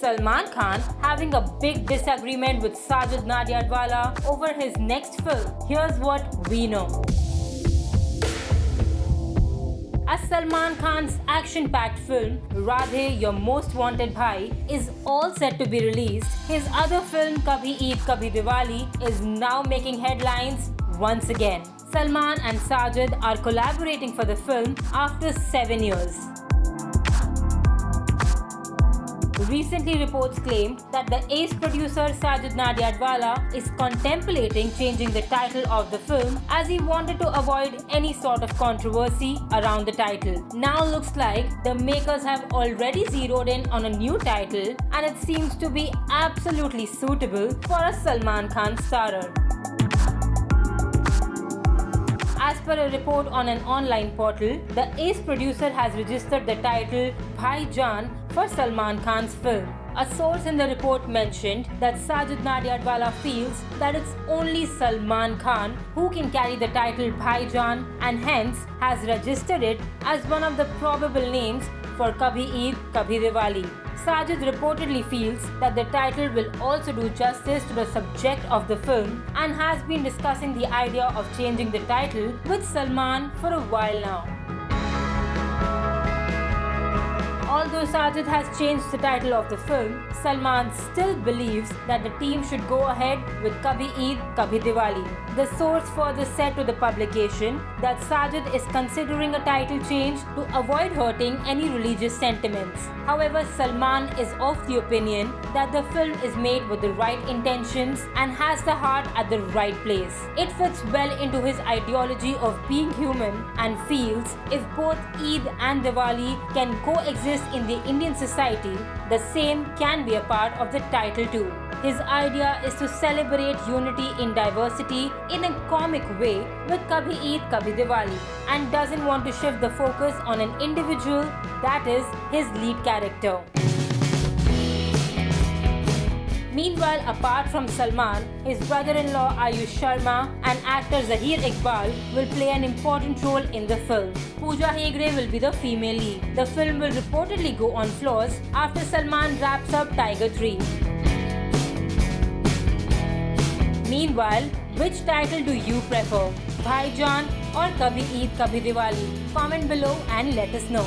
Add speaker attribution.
Speaker 1: Salman Khan having a big disagreement with Sajid Nadiadwala over his next film? Here's what we know. As Salman Khan's action-packed film Radhe Your Most Wanted Bhai is all set to be released, his other film Kabhi Eid Kabhi Diwali is now making headlines once again. Salman and Sajid are collaborating for the film after 7 years. Recently, reports claimed that the ace producer Sajid Nadiadwala is contemplating changing the title of the film as he wanted to avoid any sort of controversy around the title. Now looks like the makers have already zeroed in on a new title, and it seems to be absolutely suitable for a Salman Khan starrer. As per a report on an online portal, the ace producer has registered the title Bhai Jaan for Salman Khan's film. A source in the report mentioned that Sajid Nadiadwala feels that it's only Salman Khan who can carry the title Bhai Jaan and hence has registered it as one of the probable names for Kabhi Eid Kabhi Diwali. Sajid reportedly feels that the title will also do justice to the subject of the film and has been discussing the idea of changing the title with Salman for a while now. Although Sajid has changed the title of the film, Salman still believes that the team should go ahead with Kabhi Eid Kabhi Diwali. The source further said to the publication that Sajid is considering a title change to avoid hurting any religious sentiments. However, Salman is of the opinion that the film is made with the right intentions and has the heart at the right place. It fits well into his ideology of being human and feels if both Eid and Diwali can coexist in the Indian society, the same can be a part of the title too. His idea is to celebrate unity in diversity in a comic way with Kabhi Eid Kabhi Diwali and doesn't want to shift the focus on an individual, that is, his lead character. Meanwhile, apart from Salman, his brother-in-law Ayush Sharma and actor Zahir Iqbal will play an important role in the film. Pooja Hegde will be the female lead. The film will reportedly go on floors after Salman wraps up Tiger 3. Meanwhile, which title do you prefer? Bhai Jaan or Kabhi Eid Kabhi Diwali? Comment below and let us know.